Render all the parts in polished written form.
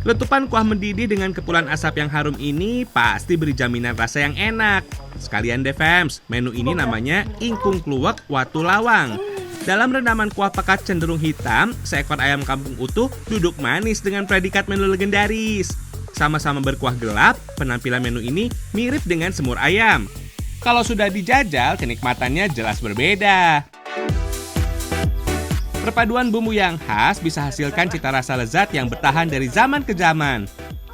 Letupan kuah mendidih dengan kepulan asap yang harum ini pasti beri jaminan rasa yang enak. Sekalian deh fams, menu ini namanya ingkung kluwek watu lawang. Dalam rendaman kuah pekat cenderung hitam, seekor ayam kampung utuh duduk manis dengan predikat menu legendaris. Sama-sama berkuah gelap, penampilan menu ini mirip dengan semur ayam. Kalau sudah dijajal, kenikmatannya jelas berbeda. Perpaduan bumbu yang khas bisa hasilkan cita rasa lezat yang bertahan dari zaman ke zaman.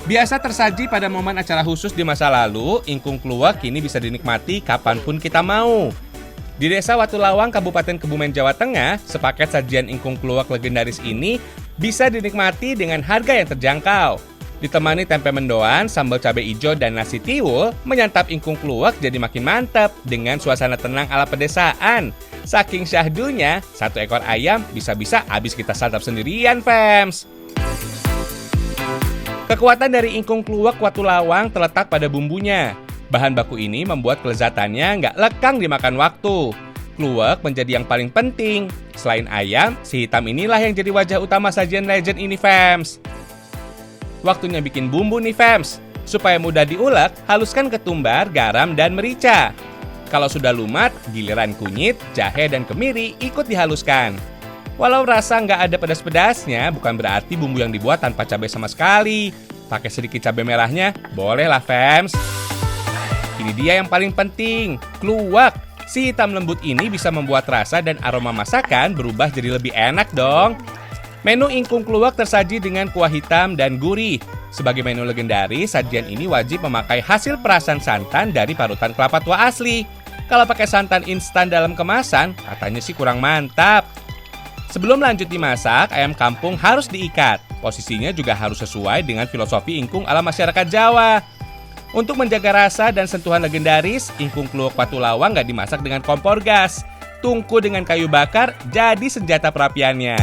Biasa tersaji pada momen acara khusus di masa lalu, ingkung kluwek kini bisa dinikmati kapanpun kita mau. Di Desa Watu Lawang, Kabupaten Kebumen, Jawa Tengah, sepaket sajian ingkung kluwek legendaris ini bisa dinikmati dengan harga yang terjangkau. Ditemani tempe mendoan, sambal cabai hijau, dan nasi tiwul, menyantap ingkung kluwek jadi makin mantap dengan suasana tenang ala pedesaan. Saking syahdunya, satu ekor ayam bisa-bisa habis kita santap sendirian, fams. Kekuatan dari ingkung kluwek watu lawang terletak pada bumbunya. Bahan baku ini membuat kelezatannya nggak lekang dimakan waktu. Kluwek menjadi yang paling penting. Selain ayam, si hitam inilah yang jadi wajah utama sajian legend ini, fams. Waktunya bikin bumbu nih, fams. Supaya mudah diulek, haluskan ketumbar, garam, dan merica. Kalau sudah lumat, giliran kunyit, jahe, dan kemiri ikut dihaluskan. Walau rasa nggak ada pedas-pedasnya, bukan berarti bumbu yang dibuat tanpa cabai sama sekali. Pakai sedikit cabai merahnya, bolehlah fams. Ini dia yang paling penting, kluwek. Si hitam lembut ini bisa membuat rasa dan aroma masakan berubah jadi lebih enak dong. Menu ingkung kluwek tersaji dengan kuah hitam dan gurih. Sebagai menu legendaris, sajian ini wajib memakai hasil perasan santan dari parutan kelapa tua asli. Kalau pakai santan instan dalam kemasan, katanya sih kurang mantap. Sebelum lanjut dimasak, ayam kampung harus diikat. Posisinya juga harus sesuai dengan filosofi ingkung ala masyarakat Jawa. Untuk menjaga rasa dan sentuhan legendaris, ingkung kluwek watu lawang nggak dimasak dengan kompor gas. Tungku dengan kayu bakar jadi senjata perapiannya.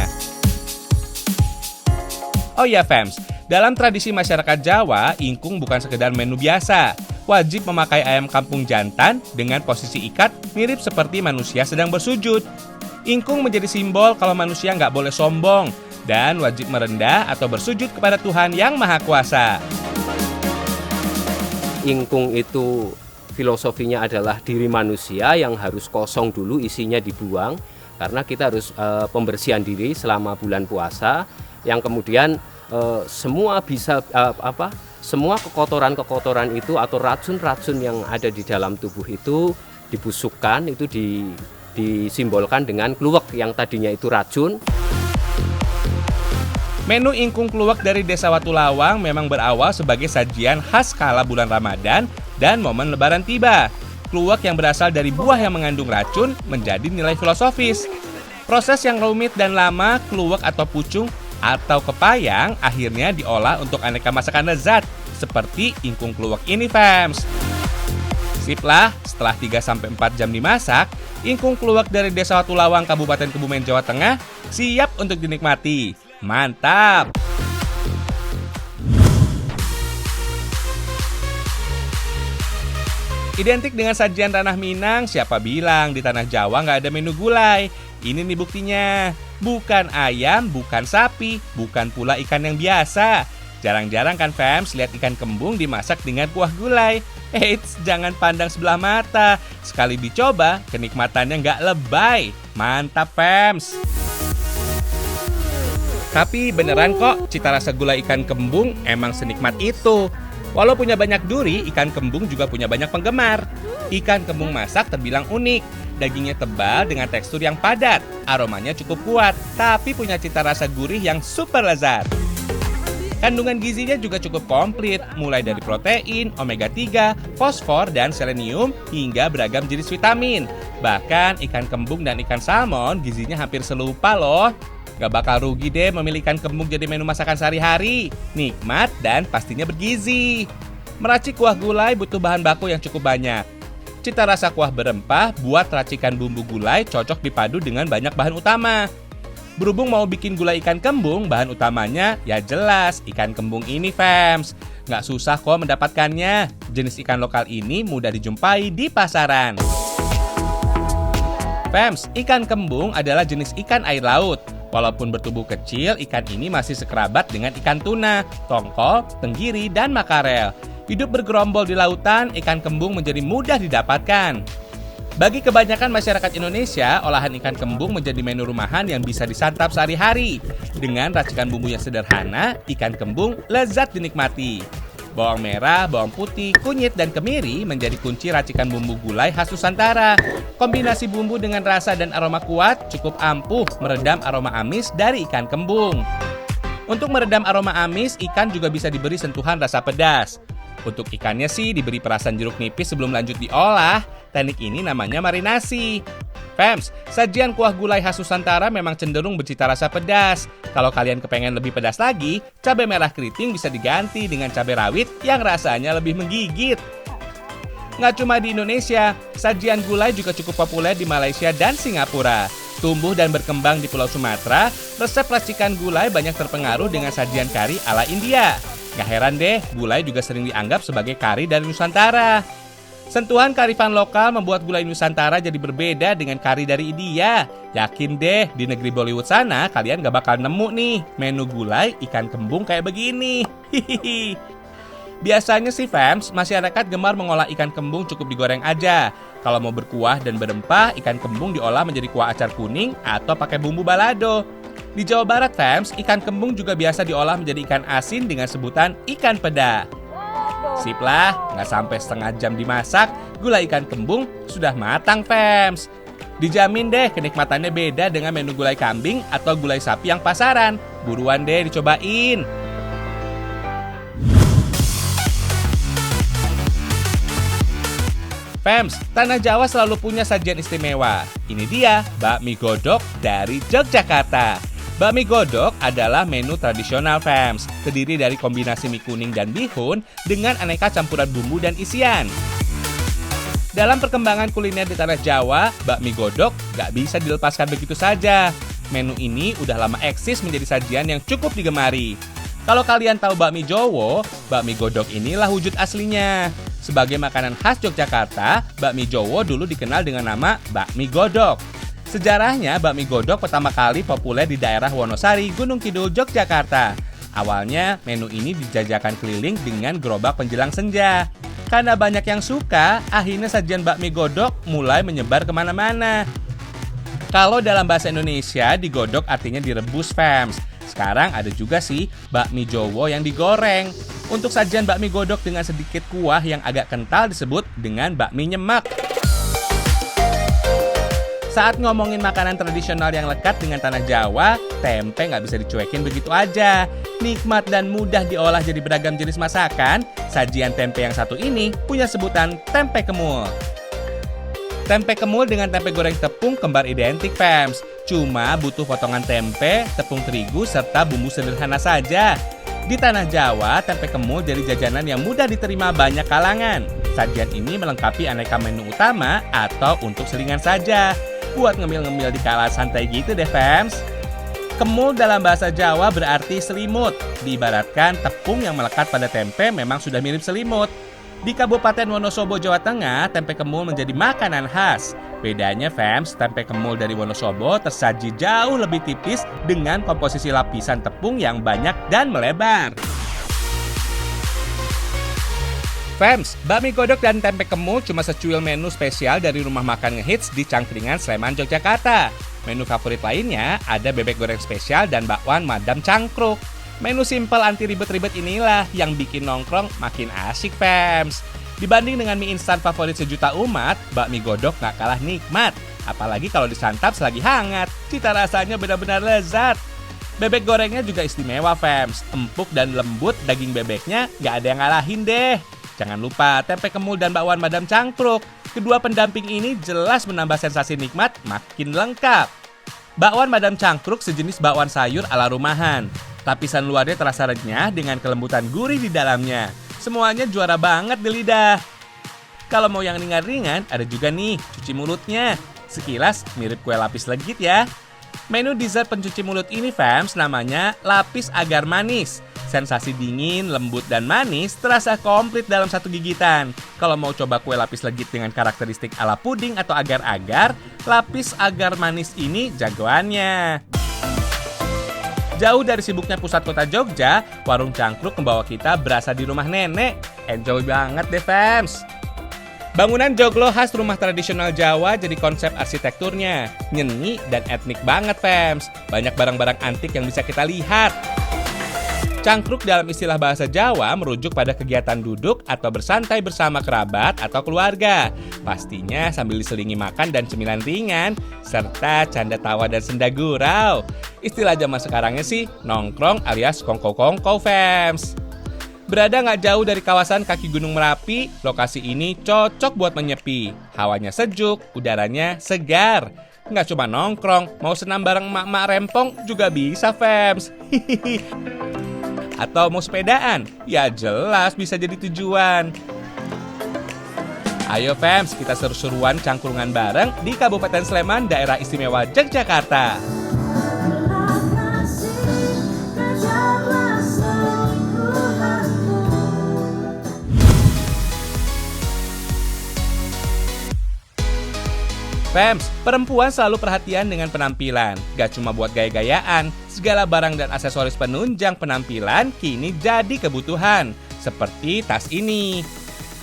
Oh iya fams, dalam tradisi masyarakat Jawa, ingkung bukan sekedar menu biasa. Wajib memakai ayam kampung jantan dengan posisi ikat mirip seperti manusia sedang bersujud. Ingkung menjadi simbol kalau manusia nggak boleh sombong dan wajib merendah atau bersujud kepada Tuhan Yang Maha Kuasa. Ingkung itu filosofinya adalah diri manusia yang harus kosong dulu, isinya dibuang. Karena kita harus pembersihan diri selama bulan puasa, yang kemudian semua kekotoran itu atau racun-racun yang ada di dalam tubuh itu dibusukkan, itu disimbolkan dengan kluwek yang tadinya itu racun. Menu ingkung kluwek dari Desa Watu Lawang memang berawal sebagai sajian khas kala bulan Ramadan dan momen Lebaran tiba. Kluwek yang berasal dari buah yang mengandung racun menjadi nilai filosofis. Proses yang rumit dan lama, kluwek atau pucung atau kepayang akhirnya diolah untuk aneka masakan lezat seperti ingkung kluwek ini, fams. Sip lah, setelah 3-4 jam dimasak, ingkung kluwek dari Desa Watu Lawang, Kabupaten Kebumen, Jawa Tengah siap untuk dinikmati. Mantap! Identik dengan sajian ranah Minang, siapa bilang di tanah Jawa nggak ada menu gulai? Ini nih buktinya. Bukan ayam, bukan sapi, bukan pula ikan yang biasa. Jarang-jarang kan fams lihat ikan kembung dimasak dengan kuah gulai. Eits, jangan pandang sebelah mata. Sekali dicoba, kenikmatannya nggak lebay. Mantap fams! Tapi beneran kok, cita rasa gulai ikan kembung emang senikmat itu. Walau punya banyak duri, ikan kembung juga punya banyak penggemar. Ikan kembung masak terbilang unik. Dagingnya tebal dengan tekstur yang padat. Aromanya cukup kuat, tapi punya cita rasa gurih yang super lezat. Kandungan gizinya juga cukup komplit, mulai dari protein, omega 3, fosfor, dan selenium, hingga beragam jenis vitamin. Bahkan ikan kembung dan ikan salmon gizinya hampir serupa loh. Gak bakal rugi deh memilih ikan kembung jadi menu masakan sehari-hari. Nikmat dan pastinya bergizi. Meracik kuah gulai butuh bahan baku yang cukup banyak. Cita rasa kuah berempah buat racikan bumbu gulai cocok dipadu dengan banyak bahan utama. Berhubung mau bikin gulai ikan kembung, bahan utamanya ya jelas ikan kembung ini, fams. Gak susah kok mendapatkannya. Jenis ikan lokal ini mudah dijumpai di pasaran. Fams, ikan kembung adalah jenis ikan air laut. Walaupun bertubuh kecil, ikan ini masih sekerabat dengan ikan tuna, tongkol, tenggiri, dan makarel. Hidup bergerombol di lautan, ikan kembung menjadi mudah didapatkan. Bagi kebanyakan masyarakat Indonesia, olahan ikan kembung menjadi menu rumahan yang bisa disantap sehari-hari. Dengan racikan bumbu yang sederhana, ikan kembung lezat dinikmati. Bawang merah, bawang putih, kunyit, dan kemiri menjadi kunci racikan bumbu gulai khas Nusantara. Kombinasi bumbu dengan rasa dan aroma kuat cukup ampuh meredam aroma amis dari ikan kembung. Untuk meredam aroma amis, ikan juga bisa diberi sentuhan rasa pedas. Untuk ikannya sih diberi perasan jeruk nipis sebelum lanjut diolah. Teknik ini namanya marinasi. Fams, sajian kuah gulai khas Nusantara memang cenderung bercita rasa pedas. Kalau kalian kepengen lebih pedas lagi, cabai merah keriting bisa diganti dengan cabai rawit yang rasanya lebih menggigit. Nggak cuma di Indonesia, sajian gulai juga cukup populer di Malaysia dan Singapura. Tumbuh dan berkembang di Pulau Sumatera, resep racikan gulai banyak terpengaruh dengan sajian kari ala India. Gak heran deh, gulai juga sering dianggap sebagai kari dari Nusantara. Sentuhan kearifan lokal membuat gulai Nusantara jadi berbeda dengan kari dari India. Yakin deh, di negeri Bollywood sana kalian gak bakal nemu nih menu gulai ikan kembung kayak begini. Hihihi. Biasanya sih fams, masyarakat gemar mengolah ikan kembung cukup digoreng aja. Kalau mau berkuah dan berempah, ikan kembung diolah menjadi kuah acar kuning atau pakai bumbu balado. Di Jawa Barat fams, ikan kembung juga biasa diolah menjadi ikan asin dengan sebutan ikan peda. Sip lah, nggak sampai setengah jam dimasak, gulai ikan kembung sudah matang fams. Dijamin deh kenikmatannya beda dengan menu gulai kambing atau gulai sapi yang pasaran. Buruan deh dicobain. Fams, Tanah Jawa selalu punya sajian istimewa. Ini dia, bakmi godok dari Yogyakarta. Bakmi godok adalah menu tradisional fams, terdiri dari kombinasi mie kuning dan bihun dengan aneka campuran bumbu dan isian. Dalam perkembangan kuliner di Tanah Jawa, bakmi godok gak bisa dilepaskan begitu saja. Menu ini udah lama eksis menjadi sajian yang cukup digemari. Kalau kalian tahu bakmi Jowo, bakmi godok inilah wujud aslinya. Sebagai makanan khas Yogyakarta, bakmi Jowo dulu dikenal dengan nama bakmi godok. Sejarahnya, bakmi godok pertama kali populer di daerah Wonosari, Gunung Kidul, Yogyakarta. Awalnya, menu ini dijajakan keliling dengan gerobak penjelang senja. Karena banyak yang suka, akhirnya sajian bakmi godok mulai menyebar kemana-mana. Kalau dalam bahasa Indonesia, digodok artinya direbus, fams. Sekarang ada juga sih bakmi Jowo yang digoreng. Untuk sajian bakmi godok dengan sedikit kuah yang agak kental disebut dengan bakmi nyemek. Saat ngomongin makanan tradisional yang lekat dengan tanah Jawa, tempe nggak bisa dicuekin begitu aja. Nikmat dan mudah diolah jadi beragam jenis masakan, sajian tempe yang satu ini punya sebutan tempe kemul. Tempe kemul dengan tempe goreng tepung kembar identik, fams. Cuma butuh potongan tempe, tepung terigu, serta bumbu sederhana saja. Di Tanah Jawa, tempe kemul jadi jajanan yang mudah diterima banyak kalangan. Sajian ini melengkapi aneka menu utama atau untuk selingan saja. Buat ngemil-ngemil di kala santai gitu deh, fams. Kemul dalam bahasa Jawa berarti selimut. Diibaratkan tepung yang melekat pada tempe memang sudah mirip selimut. Di Kabupaten Wonosobo, Jawa Tengah, tempe kemul menjadi makanan khas. Bedanya, fams, tempe kemul dari Wonosobo tersaji jauh lebih tipis dengan komposisi lapisan tepung yang banyak dan melebar. Fams, bakmi godok dan tempe kemul cuma secuil menu spesial dari rumah makan ngehits di Cangkringan, Sleman, Yogyakarta. Menu favorit lainnya ada bebek goreng spesial dan bakwan Madam Cangkruk. Menu simpel anti ribet-ribet inilah yang bikin nongkrong makin asik, fams. Dibanding dengan mie instan favorit sejuta umat, bakmi godok gak kalah nikmat. Apalagi kalau disantap selagi hangat, cita rasanya benar-benar lezat. Bebek gorengnya juga istimewa, fams. Empuk dan lembut, daging bebeknya gak ada yang ngalahin deh. Jangan lupa tempe kemul dan bakwan Madam Cangkruk. Kedua pendamping ini jelas menambah sensasi nikmat makin lengkap. Bakwan Madam Cangkruk sejenis bakwan sayur ala rumahan. Lapisan luarnya terasa renyah dengan kelembutan gurih di dalamnya. Semuanya juara banget di lidah. Kalau mau yang ringan-ringan, ada juga nih cuci mulutnya. Sekilas mirip kue lapis legit ya. Menu dessert pencuci mulut ini, fams, namanya lapis agar manis. Sensasi dingin, lembut, dan manis terasa komplit dalam satu gigitan. Kalau mau coba kue lapis legit dengan karakteristik ala puding atau agar-agar, lapis agar manis ini jagoannya. Jauh dari sibuknya pusat kota Jogja, warung cangkruk membawa kita berasa di rumah nenek. Enjoy banget deh, fams! Bangunan joglo khas rumah tradisional Jawa jadi konsep arsitekturnya. Nyeni dan etnik banget, fams. Banyak barang-barang antik yang bisa kita lihat. Cangkruk dalam istilah bahasa Jawa merujuk pada kegiatan duduk atau bersantai bersama kerabat atau keluarga. Pastinya sambil diselingi makan dan cemilan ringan, serta canda tawa dan senda gurau. Istilah zaman sekarangnya sih nongkrong alias kongko-kongko, fams. Berada nggak jauh dari kawasan kaki Gunung Merapi, lokasi ini cocok buat menyepi. Hawanya sejuk, udaranya segar. Nggak cuma nongkrong, mau senam bareng emak-emak rempong juga bisa, fams. Atau mau sepedaan? Ya jelas bisa jadi tujuan. Ayo fams, kita seru-seruan cangkrungan bareng di Kabupaten Sleman, Daerah Istimewa Yogyakarta. Fams, perempuan selalu perhatian dengan penampilan. Gak cuma buat gaya-gayaan, segala barang dan aksesoris penunjang penampilan kini jadi kebutuhan. Seperti tas ini.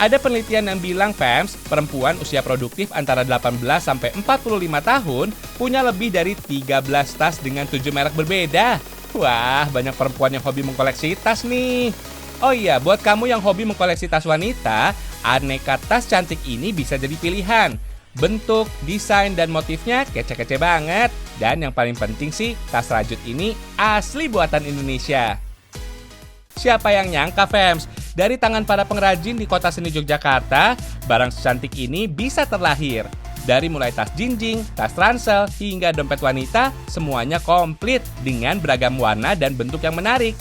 Ada penelitian yang bilang, fams, perempuan usia produktif antara 18 sampai 45 tahun punya lebih dari 13 tas dengan 7 merek berbeda. Wah, banyak perempuan yang hobi mengkoleksi tas nih. Oh iya, buat kamu yang hobi mengkoleksi tas wanita, aneka tas cantik ini bisa jadi pilihan. Bentuk, desain, dan motifnya kece-kece banget. Dan yang paling penting sih, tas rajut ini asli buatan Indonesia. Siapa yang nyangka, fams? Dari tangan para pengrajin di Kota Seni Yogyakarta, barang secantik ini bisa terlahir. Dari mulai tas jinjing, tas ransel, hingga dompet wanita, semuanya komplit dengan beragam warna dan bentuk yang menarik.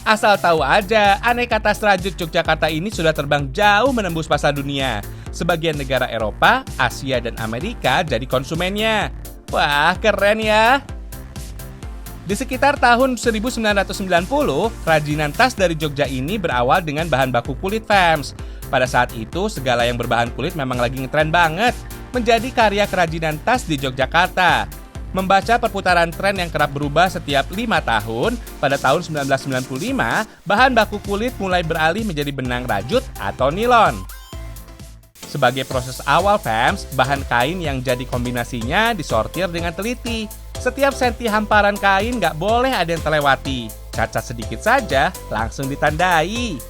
Asal tahu aja, aneka tas rajut Yogyakarta ini sudah terbang jauh menembus pasar dunia. Sebagian negara Eropa, Asia, dan Amerika jadi konsumennya. Wah, keren ya! Di sekitar tahun 1990, kerajinan tas dari Jogja ini berawal dengan bahan baku kulit, fams. Pada saat itu, segala yang berbahan kulit memang lagi ngetren banget, menjadi karya kerajinan tas di Yogyakarta. Membaca perputaran tren yang kerap berubah setiap 5 tahun, pada tahun 1995, bahan baku kulit mulai beralih menjadi benang rajut atau nilon. Sebagai proses awal, fams, bahan kain yang jadi kombinasinya disortir dengan teliti. Setiap senti hamparan kain nggak boleh ada yang terlewati. Cacat sedikit saja, langsung ditandai.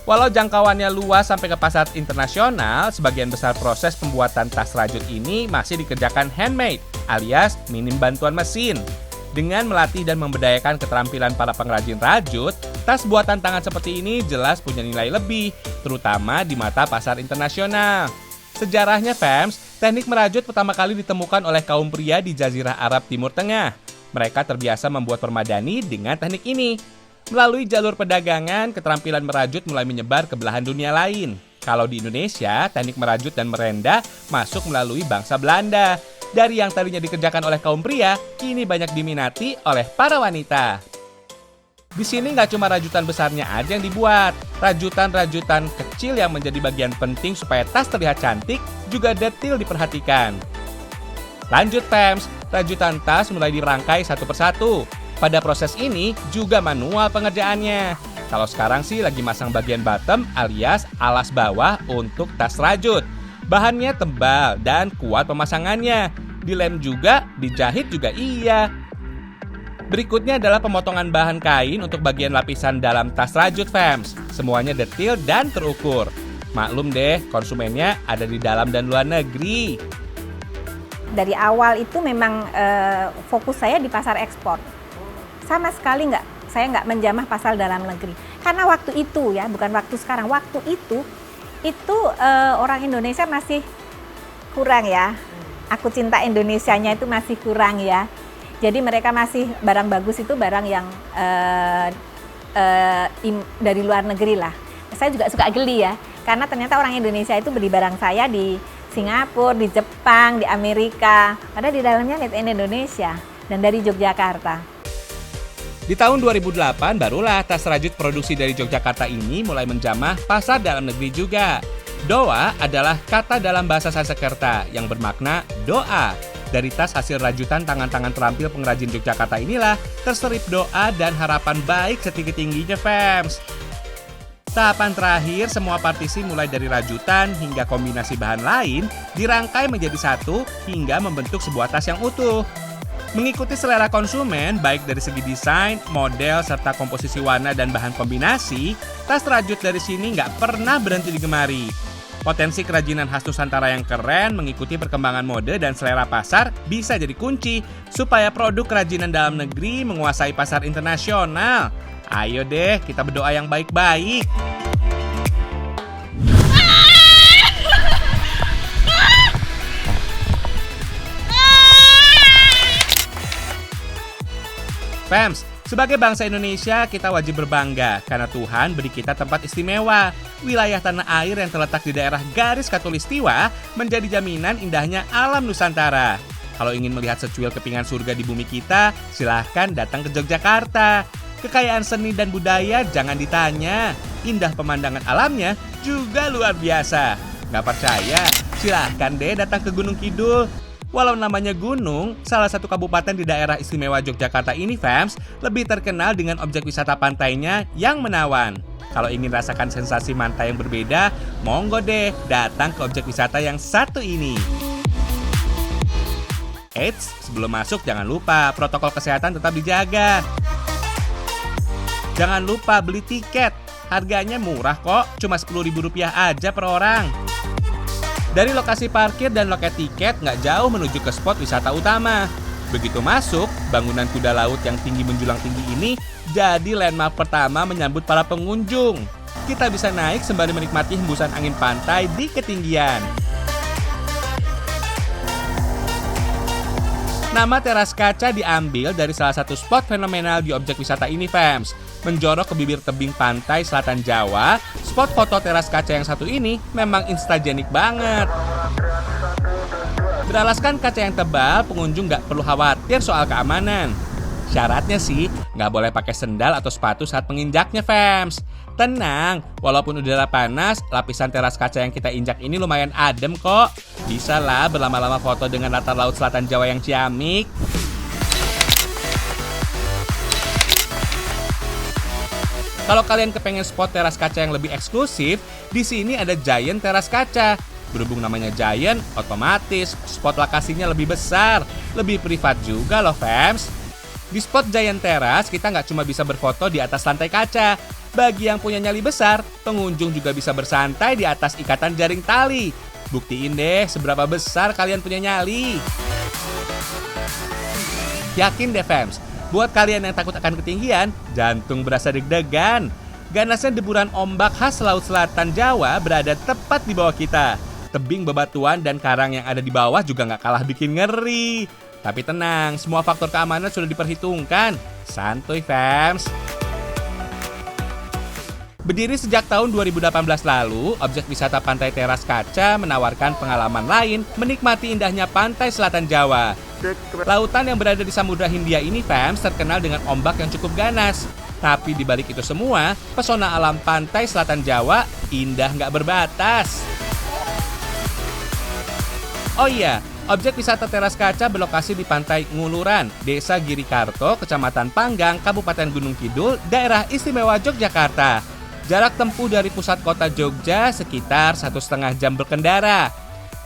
Walau jangkauannya luas sampai ke pasar internasional, sebagian besar proses pembuatan tas rajut ini masih dikerjakan handmade, alias minim bantuan mesin. Dengan melatih dan memberdayakan keterampilan para pengrajin rajut, tas buatan tangan seperti ini jelas punya nilai lebih, terutama di mata pasar internasional. Sejarahnya, fams, teknik merajut pertama kali ditemukan oleh kaum pria di Jazirah Arab Timur Tengah. Mereka terbiasa membuat permadani dengan teknik ini. Melalui jalur perdagangan, keterampilan merajut mulai menyebar ke belahan dunia lain. Kalau di Indonesia, teknik merajut dan merenda masuk melalui bangsa Belanda. Dari yang tadinya dikerjakan oleh kaum pria, kini banyak diminati oleh para wanita. Di sini nggak cuma rajutan besarnya aja yang dibuat. Rajutan-rajutan kecil yang menjadi bagian penting supaya tas terlihat cantik juga detail diperhatikan. Lanjut, fams, rajutan tas mulai dirangkai satu persatu. Pada proses ini juga manual pengerjaannya. Kalau sekarang sih lagi masang bagian bottom alias alas bawah untuk tas rajut. Bahannya tebal dan kuat pemasangannya. Dilem juga, dijahit juga iya. Berikutnya adalah pemotongan bahan kain untuk bagian lapisan dalam tas rajut, fams. Semuanya detail dan terukur. Maklum deh, konsumennya ada di dalam dan luar negeri. Dari awal itu memang fokus saya di pasar ekspor. Sama sekali saya nggak menjamah pasar dalam negeri. Karena waktu itu ya, bukan waktu sekarang, waktu itu orang Indonesia masih kurang ya. Aku cinta Indonesianya itu masih kurang ya. Jadi mereka masih barang bagus itu barang yang dari luar negeri lah. Saya juga suka geli ya, karena ternyata orang Indonesia itu beli barang saya di Singapura, di Jepang, di Amerika. Padahal di dalamnya made in Indonesia dan dari Yogyakarta. Di tahun 2008 barulah tas rajut produksi dari Yogyakarta ini mulai menjamah pasar dalam negeri juga. Doa adalah kata dalam bahasa Sanskerta yang bermakna doa. Dari tas hasil rajutan tangan-tangan terampil pengrajin Yogyakarta inilah terselip doa dan harapan baik setinggi-tingginya, fams. Tahapan terakhir, semua partisi mulai dari rajutan hingga kombinasi bahan lain dirangkai menjadi satu hingga membentuk sebuah tas yang utuh. Mengikuti selera konsumen, baik dari segi desain, model, serta komposisi warna dan bahan kombinasi, tas rajut dari sini nggak pernah berhenti digemari. Potensi kerajinan khas Nusantara yang keren mengikuti perkembangan mode dan selera pasar bisa jadi kunci supaya produk kerajinan dalam negeri menguasai pasar internasional. Ayo deh, kita berdoa yang baik-baik. Fams, sebagai bangsa Indonesia, kita wajib berbangga karena Tuhan beri kita tempat istimewa. Wilayah tanah air yang terletak di daerah garis khatulistiwa menjadi jaminan indahnya alam Nusantara. Kalau ingin melihat secuil kepingan surga di bumi kita, silahkan datang ke Yogyakarta. Kekayaan seni dan budaya jangan ditanya. Indah pemandangan alamnya juga luar biasa. Nggak percaya? Silahkan deh datang ke Gunung Kidul. Walau namanya gunung, salah satu kabupaten di daerah istimewa Yogyakarta ini, fams, lebih terkenal dengan objek wisata pantainya yang menawan. Kalau ingin rasakan sensasi pantai yang berbeda, monggo deh datang ke objek wisata yang satu ini. Eits, sebelum masuk jangan lupa protokol kesehatan tetap dijaga. Jangan lupa beli tiket, harganya murah kok, cuma Rp10.000 aja per orang. Dari lokasi parkir dan loket tiket nggak jauh menuju ke spot wisata utama. Begitu masuk, bangunan kuda laut yang tinggi menjulang tinggi ini jadi landmark pertama menyambut para pengunjung. Kita bisa naik sembari menikmati hembusan angin pantai di ketinggian. Nama teras kaca diambil dari salah satu spot fenomenal di objek wisata ini, fams. Menjorok ke bibir tebing pantai selatan Jawa, spot foto teras kaca yang satu ini memang instagenik banget. Beralaskan kaca yang tebal, pengunjung nggak perlu khawatir soal keamanan. Syaratnya sih, nggak boleh pakai sendal atau sepatu saat menginjaknya, fams. Tenang, walaupun udara panas, lapisan teras kaca yang kita injak ini lumayan adem kok. Bisa lah berlama-lama foto dengan latar laut selatan Jawa yang ciamik. Kalau kalian kepengen spot teras kaca yang lebih eksklusif, di sini ada Giant Teras Kaca. Berhubung namanya Giant, otomatis spot lokasinya lebih besar, lebih privat juga loh, fams. Di spot Giant Teras, kita nggak cuma bisa berfoto di atas lantai kaca. Bagi yang punya nyali besar, pengunjung juga bisa bersantai di atas ikatan jaring tali. Buktiin deh seberapa besar kalian punya nyali. Yakin deh, fams, buat kalian yang takut akan ketinggian, jantung berasa deg-degan. Ganasnya deburan ombak khas Laut Selatan Jawa berada tepat di bawah kita. Tebing bebatuan dan karang yang ada di bawah juga nggak kalah bikin ngeri. Tapi tenang, semua faktor keamanan sudah diperhitungkan. Santuy, fams. Berdiri sejak tahun 2018 lalu, objek wisata Pantai Teras Kaca menawarkan pengalaman lain menikmati indahnya pantai selatan Jawa. Lautan yang berada di Samudra Hindia ini, fams, terkenal dengan ombak yang cukup ganas. Tapi di balik itu semua, pesona alam pantai selatan Jawa indah nggak berbatas. Oh iya, objek wisata Teras Kaca berlokasi di Pantai Nguluran, Desa Girikarto, Kecamatan Panggang, Kabupaten Gunung Kidul, Daerah Istimewa Yogyakarta. Jarak tempuh dari pusat kota Jogja sekitar 1,5 jam berkendara.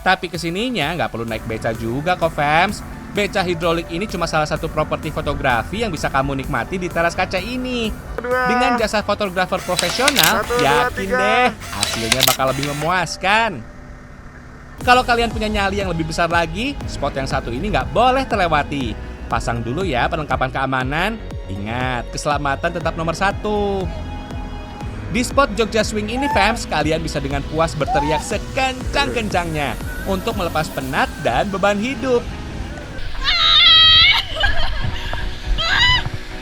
Tapi kesininya nggak perlu naik beca juga kok, fams. Beca hidrolik ini cuma salah satu properti fotografi yang bisa kamu nikmati di Teras Kaca ini. Dengan jasa fotografer profesional, yakin deh hasilnya bakal lebih memuaskan. Kalau kalian punya nyali yang lebih besar lagi, spot yang satu ini nggak boleh terlewati. Pasang dulu ya perlengkapan keamanan. Ingat, keselamatan tetap nomor 1. Di spot Jogja Swing ini, fams, kalian bisa dengan puas berteriak sekencang-kencangnya untuk melepas penat dan beban hidup.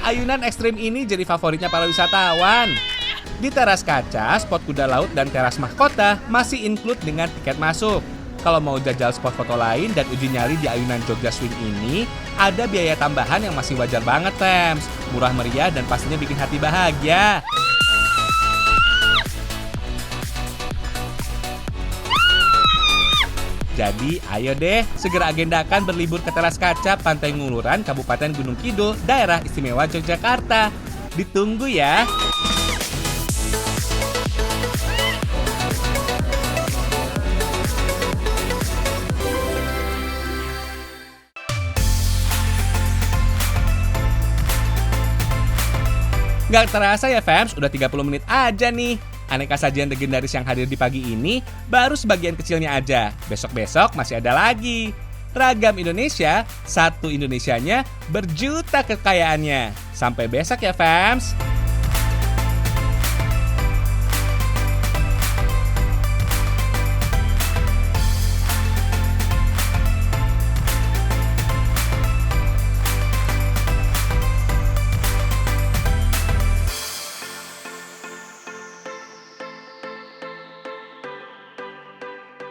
Ayunan ekstrim ini jadi favoritnya para wisatawan. Di Teras Kaca, spot kuda laut dan teras mahkota masih include dengan tiket masuk. Kalau mau jajal spot foto lain dan uji nyali di ayunan Jogja Swing ini, ada biaya tambahan yang masih wajar banget, fams. Murah meriah dan pastinya bikin hati bahagia. Jadi ayo deh, segera agendakan berlibur ke Teras Kaca Pantai Nguluran, Kabupaten Gunung Kidul, Daerah Istimewa Yogyakarta. Ditunggu ya. Nggak terasa ya fams, udah 30 menit aja nih. Aneka sajian legendaris yang hadir di pagi ini baru sebagian kecilnya aja. Besok-besok masih ada lagi. Ragam Indonesia, satu Indonesianya, berjuta kekayaannya. Sampai besok ya fams.